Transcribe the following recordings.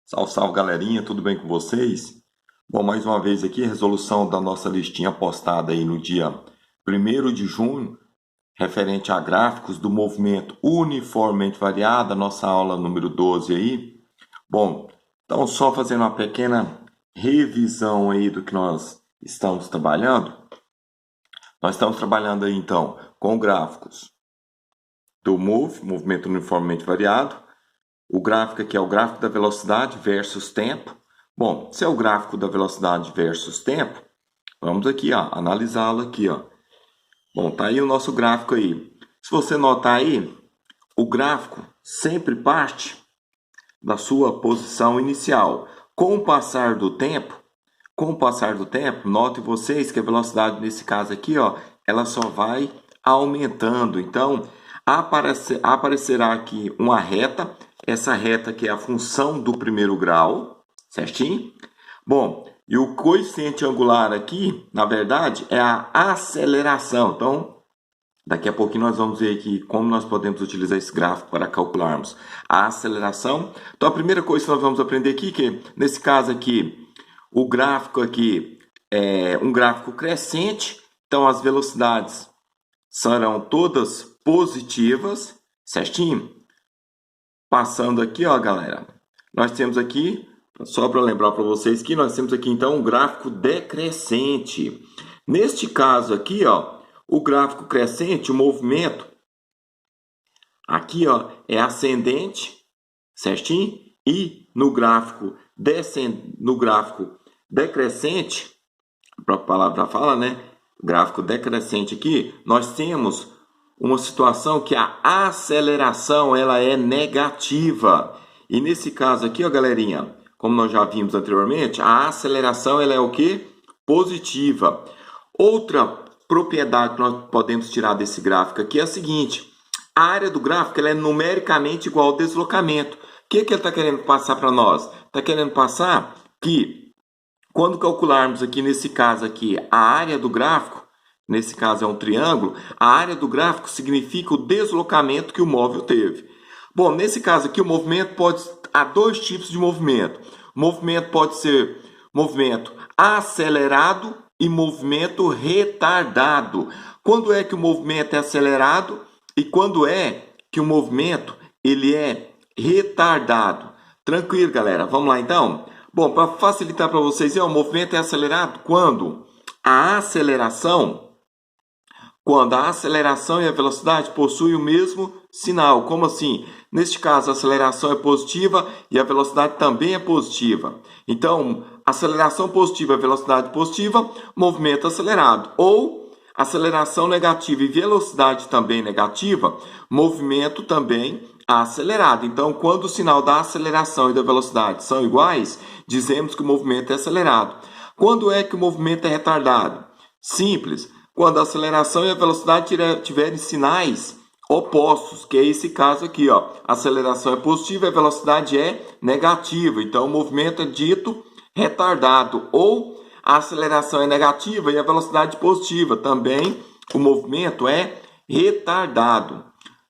Salve, salve galerinha, tudo bem com vocês? Bom, mais uma vez aqui, resolução da nossa listinha postada aí no dia 1º de junho, referente a gráficos do movimento uniformemente variado, a nossa aula número 12 aí. Bom, então só fazendo uma pequena revisão aí do que nós estamos trabalhando. Nós estamos trabalhando aí então com gráficos do movimento uniformemente variado. O gráfico aqui é o gráfico da velocidade versus tempo. Bom, se é o gráfico da velocidade versus tempo, vamos aqui, ó, analisá-lo aqui, ó. Bom, tá aí o nosso gráfico aí. Se você notar aí, o gráfico sempre parte da sua posição inicial. Com o passar do tempo, notem vocês que a velocidade nesse caso aqui, ó, ela só vai aumentando. Então, aparecerá aqui uma reta. Essa reta que é a função do primeiro grau, certinho? Bom, e o coeficiente angular aqui, na verdade, é a aceleração. Então, daqui a pouquinho nós vamos ver aqui como nós podemos utilizar esse gráfico para calcularmos a aceleração. Então, a primeira coisa que nós vamos aprender aqui, que nesse caso aqui, o gráfico aqui é um gráfico crescente. Então, as velocidades serão todas positivas, certinho? Passando aqui, ó, galera, nós temos aqui, só para lembrar para vocês que nós temos aqui, então, um gráfico decrescente. Neste caso aqui, ó, o gráfico crescente, o movimento, aqui, ó, é ascendente, certinho? E no gráfico decrescente, a própria palavra fala, né? Gráfico decrescente aqui, nós temos uma situação que a aceleração ela é negativa. E nesse caso aqui, ó, galerinha, como nós já vimos anteriormente, a aceleração ela é o quê? Positiva. Outra propriedade que nós podemos tirar desse gráfico aqui é a seguinte: a área do gráfico ela é numericamente igual ao deslocamento. O que ele está querendo passar para nós? Está querendo passar que quando calcularmos aqui nesse caso aqui a área do gráfico, nesse caso é um triângulo, a área do gráfico significa o deslocamento que o móvel teve. Bom, nesse caso aqui o movimento há dois tipos de movimento. O movimento pode ser movimento acelerado e movimento retardado. Quando é que o movimento é acelerado e quando é que o movimento ele é retardado? Tranquilo, galera. Vamos lá então? Bom, para facilitar para vocês, o movimento é acelerado quando a aceleração e a velocidade possuem o mesmo sinal. Como assim? Neste caso, a aceleração é positiva e a velocidade também é positiva. Então, aceleração positiva e velocidade positiva, movimento acelerado. Ou aceleração negativa e velocidade também negativa, movimento também acelerado. Então, quando o sinal da aceleração e da velocidade são iguais, dizemos que o movimento é acelerado. Quando é que o movimento é retardado? Simples. Quando a aceleração e a velocidade tiverem sinais opostos, que é esse caso aqui, ó. A aceleração é positiva e a velocidade é negativa. Então, o movimento é dito retardado. Ou a aceleração é negativa e a velocidade positiva. Também o movimento é retardado.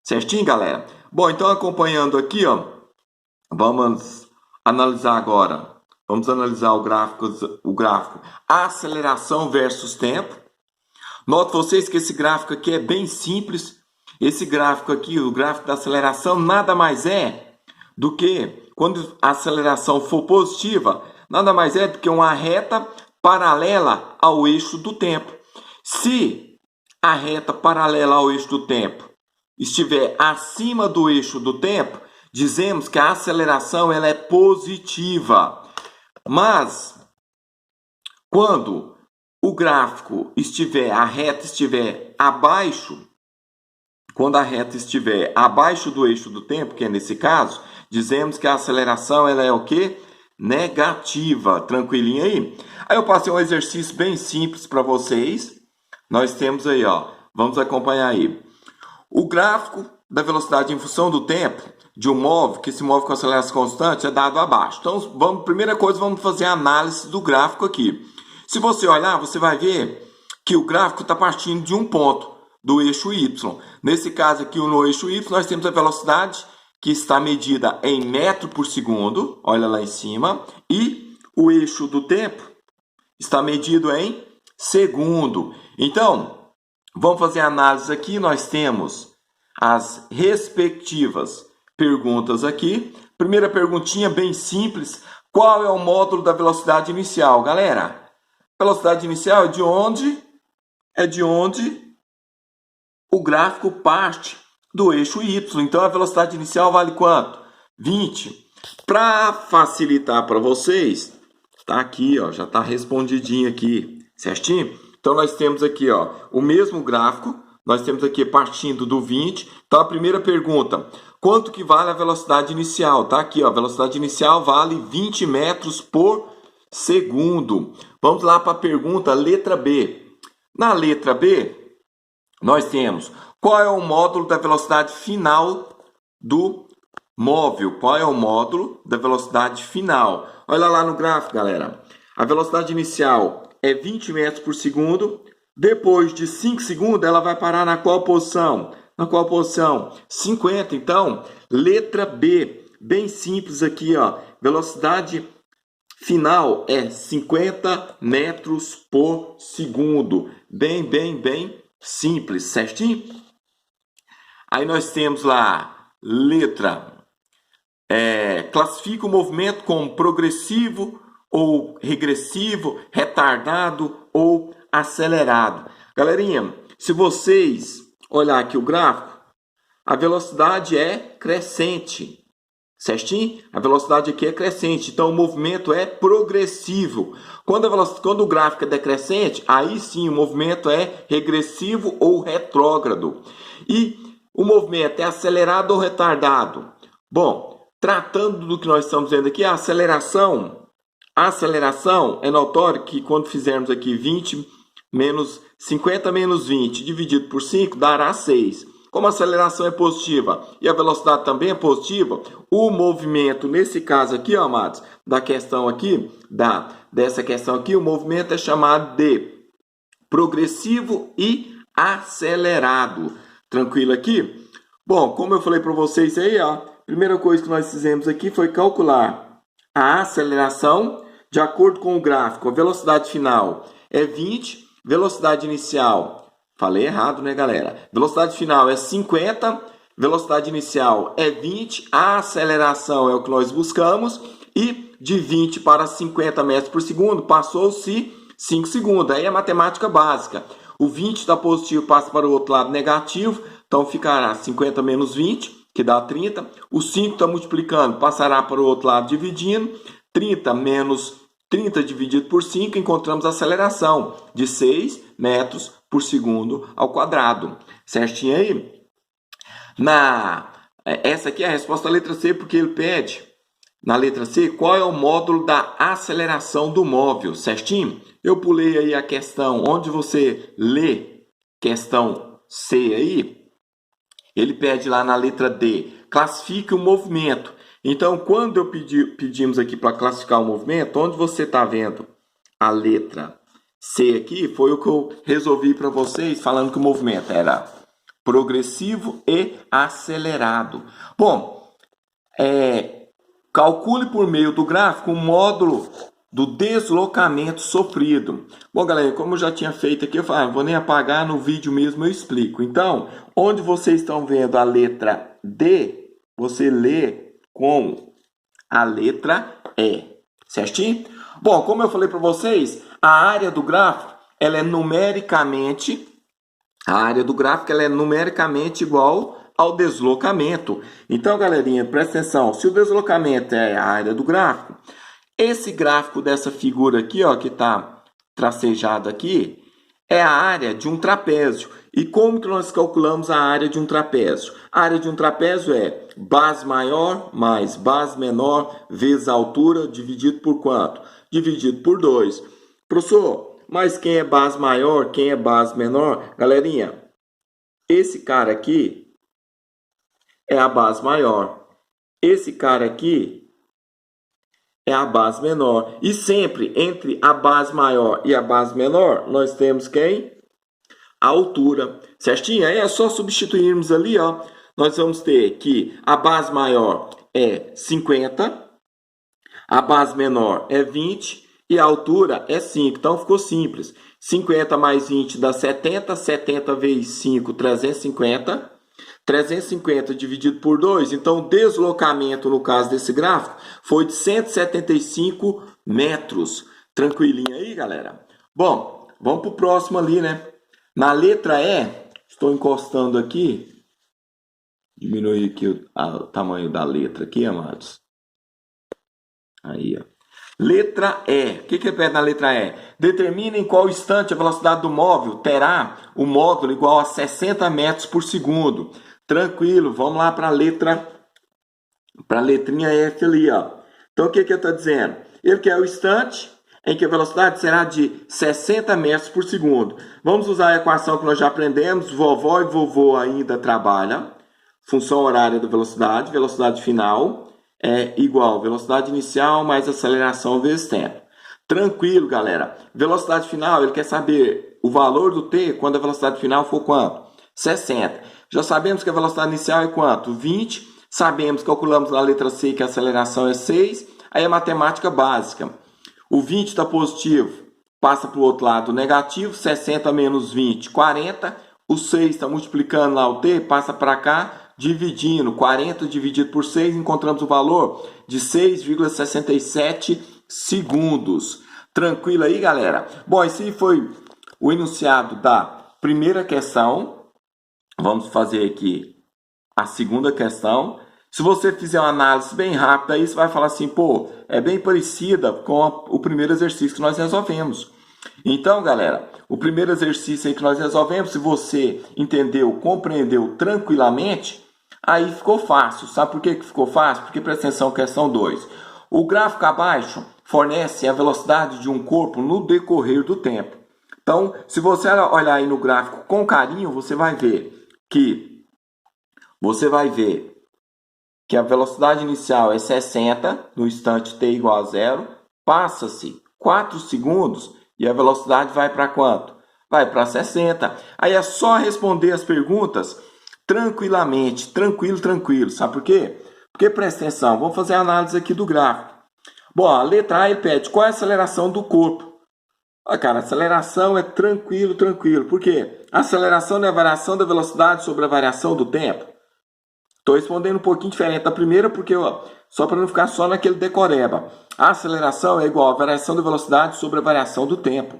Certinho, galera? Bom, então acompanhando aqui, ó, vamos analisar agora. Vamos analisar o gráfico aceleração versus tempo. Note vocês que esse gráfico aqui é bem simples. Esse gráfico aqui, o gráfico da aceleração, nada mais é do que, quando a aceleração for positiva, nada mais é do que uma reta paralela ao eixo do tempo. Se a reta paralela ao eixo do tempo estiver acima do eixo do tempo, dizemos que a aceleração ela é positiva. Mas, quando o gráfico a reta estiver abaixo, quando a reta estiver abaixo do eixo do tempo, que é nesse caso, dizemos que a aceleração ela é o quê? Negativa. Tranquilinho aí? Aí eu passei um exercício bem simples para vocês. Nós temos aí, ó, vamos acompanhar aí. O gráfico da velocidade em função do tempo de um móvel que se move com aceleração constante é dado abaixo. Então, primeira coisa, vamos fazer a análise do gráfico aqui. Se você olhar, você vai ver que o gráfico está partindo de um ponto, do eixo Y. Nesse caso aqui, no eixo Y, nós temos a velocidade que está medida em metro por segundo, olha lá em cima, e o eixo do tempo está medido em segundo. Então, vamos fazer a análise aqui. Nós temos as respectivas perguntas aqui. Primeira perguntinha bem simples. Qual é o módulo da velocidade inicial? Galera, velocidade inicial é de onde o gráfico parte do eixo Y. Então, a velocidade inicial vale quanto? 20. Para facilitar para vocês, tá aqui, ó, já está respondidinho aqui, certinho? Então, nós temos aqui, ó, o mesmo gráfico, nós temos aqui partindo do 20. Então, a primeira pergunta, quanto que vale a velocidade inicial? Tá aqui, ó, a velocidade inicial vale 20 metros por segundo. Vamos lá para a pergunta, letra B. Na letra B, nós temos qual é o módulo da velocidade final do móvel? Qual é o módulo da velocidade final? Olha lá no gráfico, galera. A velocidade inicial é 20 metros por segundo. Depois de 5 segundos, ela vai parar na qual posição? Na qual posição? 50. Então, letra B. Bem simples aqui, ó. Velocidade final é 50 metros por segundo. Bem simples, certinho? Aí nós temos lá, letra, classifica o movimento como progressivo ou regressivo, retardado ou acelerado. Galerinha, se vocês olhar aqui o gráfico, a velocidade é crescente, certinho? A velocidade aqui é crescente, então o movimento é progressivo. Quando o gráfico é decrescente, aí sim o movimento é regressivo ou retrógrado. E o movimento é acelerado ou retardado? Bom, tratando do que nós estamos vendo aqui, a aceleração é notório que quando fizermos aqui 50 menos 20 dividido por 5 dará 6. Como a aceleração é positiva e a velocidade também é positiva, o movimento, nesse caso aqui, ó, amados, dessa questão aqui, o movimento é chamado de progressivo e acelerado. Tranquilo aqui? Bom, como eu falei para vocês aí, ó, a primeira coisa que nós fizemos aqui foi calcular a aceleração de acordo com o gráfico. A velocidade final é 20, velocidade inicial, falei errado, né, galera? Velocidade final é 50, velocidade inicial é 20, a aceleração é o que nós buscamos, e de 20 para 50 metros por segundo passou-se 5 segundos. Aí é matemática básica. O 20 está positivo, passa para o outro lado negativo, então ficará 50 menos 20, que dá 30. O 5 está multiplicando, passará para o outro lado dividindo. 30 menos 30 dividido por 5, encontramos a aceleração de 6 metros por segundo ao quadrado. Certinho aí? Essa aqui é a resposta da letra C, porque ele pede, na letra C, qual é o módulo da aceleração do móvel, certinho? Eu pulei aí a questão, onde você lê questão C aí, ele pede lá na letra D, classifique o movimento. Então, quando pedimos aqui para classificar o movimento, onde você está vendo a letra C aqui, foi o que eu resolvi para vocês, falando que o movimento era progressivo e acelerado. Bom, calcule por meio do gráfico o módulo do deslocamento sofrido. Bom, galera, como eu já tinha feito aqui, eu falei, não vou nem apagar, no vídeo mesmo eu explico. Então, onde vocês estão vendo a letra D, você lê com a letra E, certinho? Bom, como eu falei para vocês, a área do gráfico, ela é numericamente igual ao deslocamento. Então, galerinha, presta atenção, se o deslocamento é a área do gráfico, esse gráfico dessa figura aqui, ó, que está tracejado aqui, é a área de um trapézio. E como que nós calculamos a área de um trapézio? A área de um trapézio é base maior mais base menor vezes a altura dividido por quanto? Dividido por 2. Professor, mas quem é base maior, quem é base menor? Galerinha, esse cara aqui é a base maior. Esse cara aqui é a base menor. E sempre entre a base maior e a base menor, nós temos quem? A altura. Certinho? Aí é só substituirmos ali, ó, nós vamos ter que a base maior é 50, a base menor é 20 e a altura é 5. Então ficou simples. 50 mais 20 dá 70, 70 vezes 5, 350. 350 dividido por 2, então o deslocamento no caso desse gráfico foi de 175 metros. Tranquilinho aí, galera? Bom, vamos para o próximo ali, né? Na letra E, estou encostando aqui. Diminuir aqui o tamanho da letra aqui, amados. Aí, ó. Letra E. O que pede na letra E? Determine em qual instante a velocidade do móvel terá o módulo igual a 60 metros por segundo. Tranquilo, vamos lá para a letrinha F ali, ó. Então, o que ele está dizendo? Ele quer o instante em que a velocidade será de 60 metros por segundo. Vamos usar a equação que nós já aprendemos. Vovó e vovô ainda trabalham. Função horária da velocidade, velocidade final é igual velocidade inicial mais aceleração vezes tempo. Tranquilo, galera. Velocidade final, ele quer saber o valor do t quando a velocidade final for quanto? 60. Já sabemos que a velocidade inicial é quanto? 20. Sabemos, calculamos na letra C que a aceleração é 6. Aí é matemática básica. O 20 está positivo, passa para o outro lado negativo. 60 menos 20, 40. O 6 está multiplicando lá o t, passa para cá, dividindo. 40 dividido por 6, encontramos o valor de 6,67 segundos. Tranquilo aí, galera? Bom, esse foi o enunciado da primeira questão. Vamos fazer aqui a segunda questão. Se você fizer uma análise bem rápida, aí você vai falar assim, pô, é bem parecida com o primeiro exercício que nós resolvemos. Então, galera, o primeiro exercício aí que nós resolvemos, se você entendeu, compreendeu tranquilamente, aí ficou fácil. Sabe por que ficou fácil? Porque, presta atenção, questão 2. O gráfico abaixo fornece a velocidade de um corpo no decorrer do tempo. Então, se você olhar aí no gráfico com carinho, você vai ver que a velocidade inicial é 60, no instante t igual a 0, passa-se 4 segundos e a velocidade vai para quanto? Vai para 60. Aí é só responder as perguntas tranquilamente, tranquilo. Sabe por quê? Porque presta atenção, vamos fazer a análise aqui do gráfico. Bom, a letra A ele pede qual é a aceleração do corpo. Cara, a aceleração é tranquilo. Por quê? A aceleração é a variação da velocidade sobre a variação do tempo. Estou respondendo um pouquinho diferente da primeira, porque só para não ficar só naquele decoreba. A aceleração é igual a variação da velocidade sobre a variação do tempo.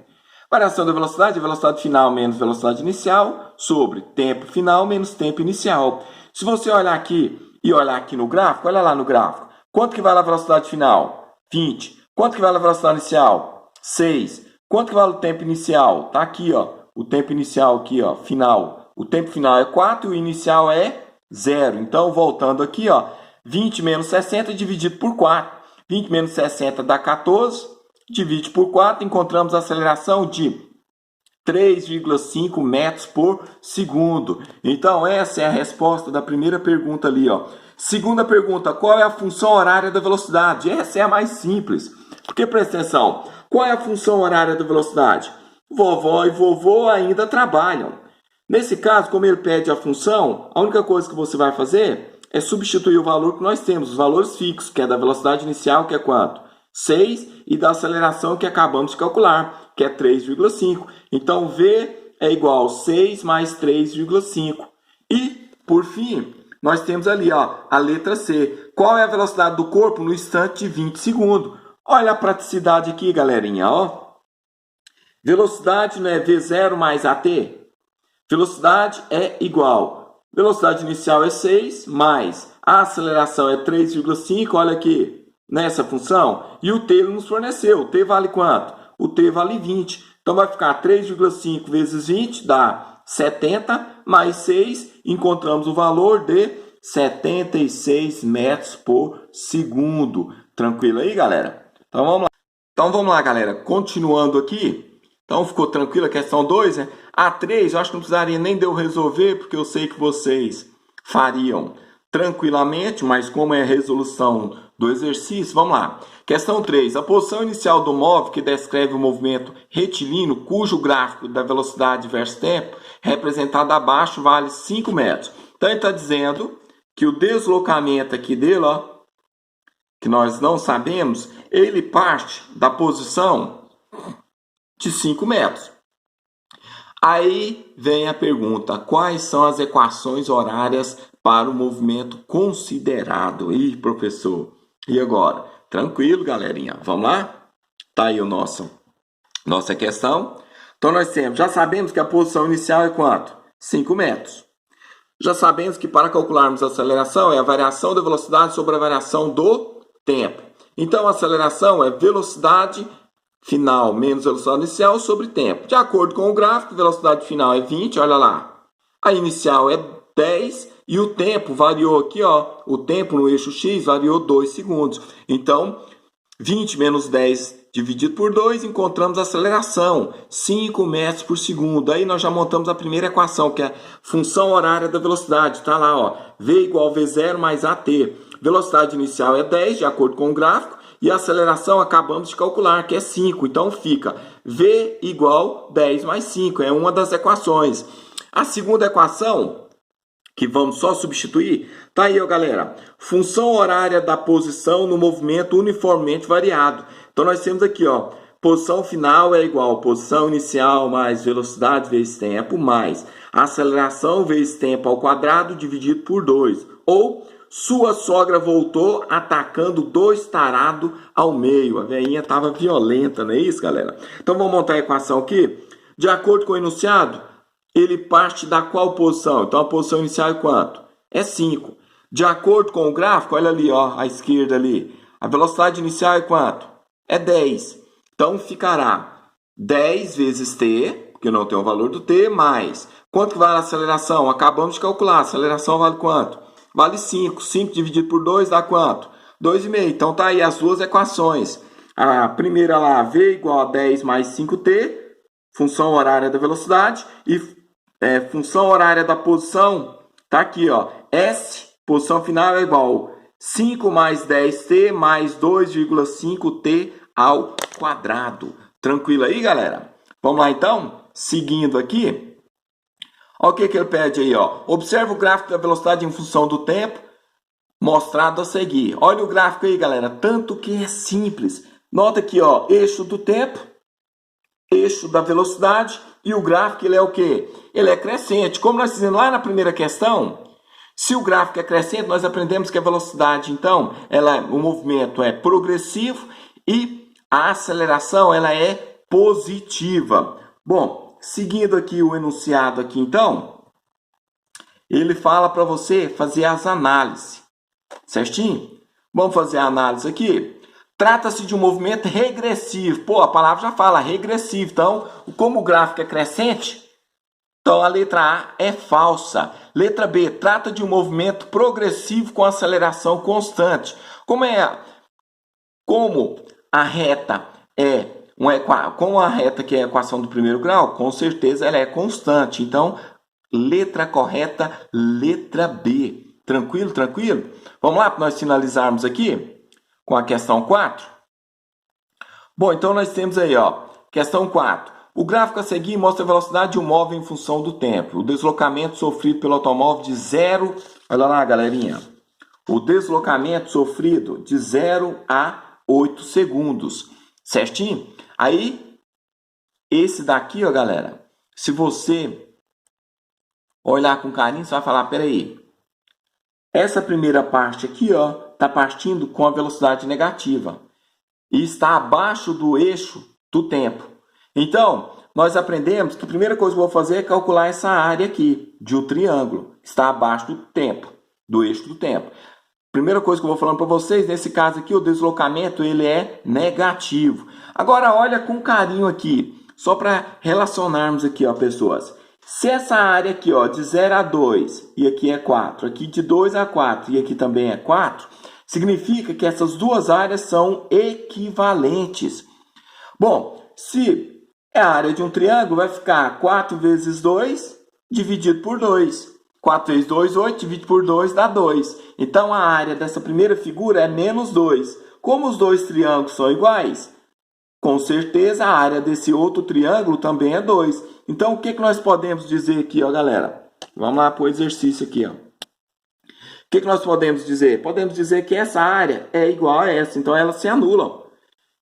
Variação da velocidade é velocidade final menos velocidade inicial sobre tempo final menos tempo inicial. Se você olhar aqui e olhar aqui no gráfico, olha lá no gráfico. Quanto que vale a velocidade final? 20. Quanto que vale a velocidade inicial? 6. Quanto que vale o tempo inicial? Tá aqui, ó. O tempo inicial aqui, ó, final. O tempo final é 4 e o inicial é 0. Então, voltando aqui, ó, 20 menos 60 dividido por 4. 20 menos 60 dá 14. Divide por 4, encontramos a aceleração de 3,5 metros por segundo. Então, essa é a resposta da primeira pergunta ali, ó. Segunda pergunta, qual é a função horária da velocidade? Essa é a mais simples. Porque, presta atenção, qual é a função horária da velocidade? Vovó e vovô ainda trabalham. Nesse caso, como ele pede a função, a única coisa que você vai fazer é substituir o valor que nós temos, os valores fixos, que é da velocidade inicial, que é quanto? 6, e da aceleração que acabamos de calcular, que é 3,5. Então, V é igual a 6 mais 3,5. E, por fim, nós temos ali, ó, a letra C. Qual é a velocidade do corpo no instante de 20 segundos? Olha a praticidade aqui, galerinha, ó. Velocidade não é V0 mais AT? Velocidade é igual. Velocidade inicial é 6, mais a aceleração é 3,5, olha aqui, nessa função. E o t ele nos forneceu. O t vale quanto? O t vale 20. Então vai ficar 3,5 vezes 20, dá 70, mais 6, encontramos o valor de 76 metros por segundo. Tranquilo aí, galera? Então vamos lá, galera. Continuando aqui. Então ficou tranquilo a questão 2, né? A 3, eu acho que não precisaria nem de eu resolver, porque eu sei que vocês fariam tranquilamente, mas como é a resolução do exercício, vamos lá. Questão 3. A posição inicial do móvel que descreve o movimento retilíneo, cujo gráfico da velocidade versus tempo, representado abaixo, vale 5 metros. Então, ele está dizendo que o deslocamento aqui dele, ó, que nós não sabemos, ele parte da posição de 5 metros. Aí vem a pergunta, quais são as equações horárias para o movimento considerado? Ih, professor, e agora? Tranquilo, galerinha, vamos lá? Tá aí nossa questão. Então, nós temos, já sabemos que a posição inicial é quanto? 5 metros. Já sabemos que para calcularmos a aceleração é a variação da velocidade sobre a variação do tempo. Então, a aceleração é velocidade final menos velocidade inicial sobre tempo. De acordo com o gráfico, velocidade final é 20, olha lá. A inicial é 10 e o tempo variou aqui, ó. O tempo no eixo X variou 2 segundos. Então, 20 menos 10 dividido por 2, encontramos a aceleração, 5 metros por segundo. Aí nós já montamos a primeira equação, que é a função horária da velocidade. Está lá, ó, V igual V0 mais AT. Velocidade inicial é 10, de acordo com o gráfico, e a aceleração acabamos de calcular, que é 5. Então fica V igual 10 mais 5, é uma das equações. A segunda equação, que vamos só substituir, tá aí, ó, galera. Função horária da posição no movimento uniformemente variado. Então nós temos aqui, ó, posição final é igual a posição inicial mais velocidade vezes tempo, mais aceleração vezes tempo ao quadrado dividido por 2. Ou sua sogra voltou atacando 2 tarados ao meio. A velhinha estava violenta, não é isso, galera? Então vamos montar a equação aqui. De acordo com o enunciado, ele parte da qual posição? Então a posição inicial é quanto? É 5. De acordo com o gráfico, olha ali, ó, à esquerda ali. A velocidade inicial é quanto? É 10. Então ficará 10 vezes t, porque não tem o valor do t, mais. Quanto que vale a aceleração? Acabamos de calcular. A aceleração vale quanto? Vale 5. 5 dividido por 2 dá quanto? 2,5. Então tá aí as duas equações. A primeira lá, V igual a 10 mais 5t, função horária da velocidade, e função horária da posição, tá aqui, ó. S, posição final é igual a 5 mais 10t mais 2,5t ao quadrado. Tranquilo aí, galera? Vamos lá, então? Seguindo aqui. Olha o que ele pede aí, ó. Observa o gráfico da velocidade em função do tempo, mostrado a seguir. Olha o gráfico aí, galera. Tanto que é simples. Nota aqui, ó. Eixo do tempo, eixo da velocidade, e o gráfico, ele é o quê? Ele é crescente. Como nós fizemos lá na primeira questão, se o gráfico é crescente, nós aprendemos que a velocidade, então, o movimento é progressivo e a aceleração, ela é positiva. Bom, seguindo aqui o enunciado aqui, então, ele fala para você fazer as análises, certinho? Vamos fazer a análise aqui. Trata-se de um movimento regressivo. Pô, a palavra já fala regressivo. Então, como o gráfico é crescente, então a letra A é falsa. Letra B, trata de um movimento progressivo com aceleração constante. Como a reta como a reta que é a equação do primeiro grau, com certeza ela é constante. Então, letra correta, letra B. Tranquilo, tranquilo? Vamos lá para nós finalizarmos aqui com a questão 4. Bom, então nós temos aí, ó, questão 4. O gráfico a seguir mostra a velocidade de um móvel em função do tempo. O deslocamento sofrido pelo automóvel de 0... Olha lá, galerinha. O deslocamento sofrido de 0 a 8 segundos. Certinho? Aí, esse daqui, ó, galera, se você olhar com carinho, você vai falar, peraí, essa primeira parte aqui, ó, tá partindo com a velocidade negativa e está abaixo do eixo do tempo. Então, nós aprendemos que a primeira coisa que eu vou fazer é calcular essa área aqui de um triângulo. Está abaixo do tempo, do eixo do tempo. Primeira coisa que eu vou falando para vocês, nesse caso aqui, o deslocamento ele é negativo. Agora, olha com carinho aqui, só para relacionarmos aqui, ó, pessoas. Se essa área aqui, ó, de 0 a 2, e aqui é 4, aqui de 2 a 4, e aqui também é 4, significa que essas duas áreas são equivalentes. Bom, se é a área de um triângulo, vai ficar 4 vezes 2 dividido por 2. 4 vezes 2, 8, dividido por 2 dá 2. Então, a área dessa primeira figura é menos 2. Como os dois triângulos são iguais, com certeza a área desse outro triângulo também é 2. Então, o que nós podemos dizer aqui, ó, galera? Vamos lá para o exercício aqui, ó. que nós podemos dizer? Podemos dizer que essa área é igual a essa, então elas se anulam.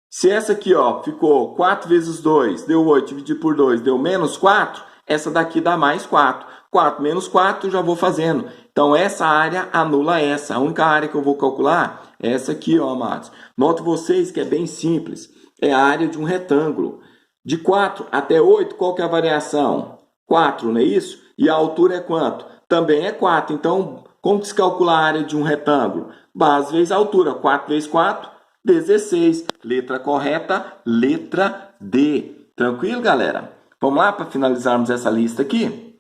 Se essa aqui, ó, ficou 4 vezes 2, deu 8, dividido por 2, deu menos 4, essa daqui dá mais 4. 4 menos 4, já vou fazendo. Então, essa área anula essa. A única área que eu vou calcular é essa aqui, ó, amados. Note vocês que é bem simples. É a área de um retângulo. De 4 até 8, qual que é a variação? 4, não é isso? E a altura é quanto? Também é 4. Então, como que se calcula a área de um retângulo? Base vezes altura. 4 vezes 4, 16. Letra correta, letra D. Tranquilo, galera? Vamos lá para finalizarmos essa lista aqui?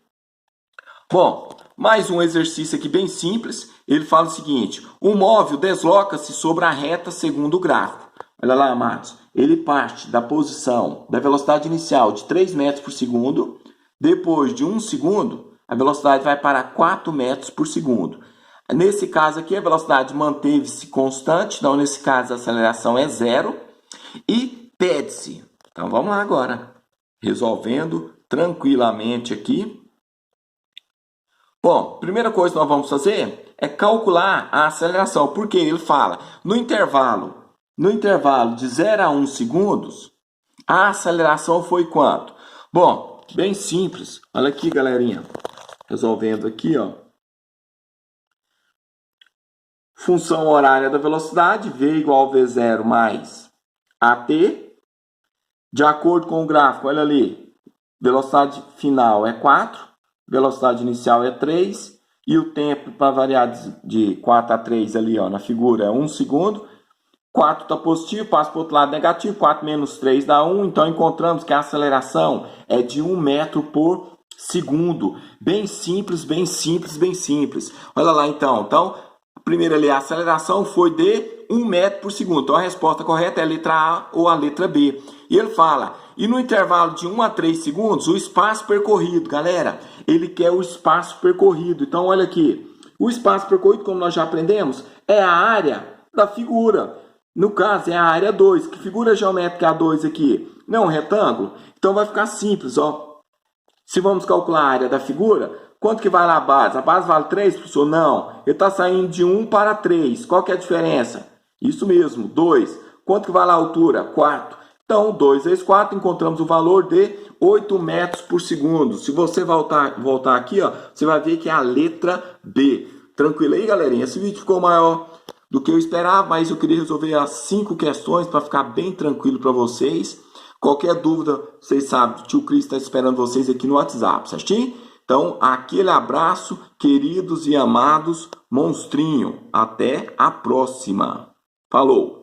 Bom, mais um exercício aqui bem simples. Ele fala o seguinte: um móvel desloca-se sobre a reta segundo o gráfico. Olha lá, amados. Ele parte da posição da velocidade inicial de 3 metros por segundo. Depois de 1 segundo, a velocidade vai para 4 metros por segundo. Nesse caso aqui, a velocidade manteve-se constante. Então, nesse caso, a aceleração é 0. E pede-se. Então, vamos lá agora. Resolvendo tranquilamente aqui. Bom, primeira coisa que nós vamos fazer é calcular a aceleração. Porque ele fala, no intervalo de 0 a 1 segundos, a aceleração foi quanto? Bom, bem simples. Olha aqui, galerinha. Resolvendo aqui, ó. Função horária da velocidade, V igual a V0 mais AT. De acordo com o gráfico, olha ali. Velocidade final é 4. Velocidade inicial é 3. E o tempo para variar de 4 a 3 ali, ó, na figura é 1 segundo. 4 está positivo, passa para o outro lado negativo. 4 menos 3 dá 1. Então, encontramos que a aceleração é de 1 metro por segundo. Bem simples, bem simples, bem simples. Olha lá, então. Então, primeiro ali, a aceleração foi de 1 metro por segundo. Então, a resposta correta é a letra A ou a letra B. E ele fala, e no intervalo de 1 a 3 segundos, o espaço percorrido. Galera, ele quer o espaço percorrido. Então, olha aqui. O espaço percorrido, como nós já aprendemos, é a área da figura. No caso, é a área 2. Que figura geométrica é a 2 aqui? Não é um retângulo? Então, vai ficar simples, ó. Se vamos calcular a área da figura, quanto que vale a base? A base vale 3, professor? Não. Ele está saindo de 1 para 3. Qual que é a diferença? Isso mesmo, 2. Quanto que vale a altura? 4. Então, 2 vezes 4, encontramos o valor de 8 metros por segundo. Se você voltar aqui, ó, você vai ver que é a letra B. Tranquilo aí, galerinha? Esse vídeo ficou maior do que eu esperava, mas eu queria resolver as 5 questões para ficar bem tranquilo para vocês. Qualquer dúvida, vocês sabem, o tio Cris está esperando vocês aqui no WhatsApp, certinho? Então, aquele abraço, queridos e amados monstrinho. Até a próxima. Falou!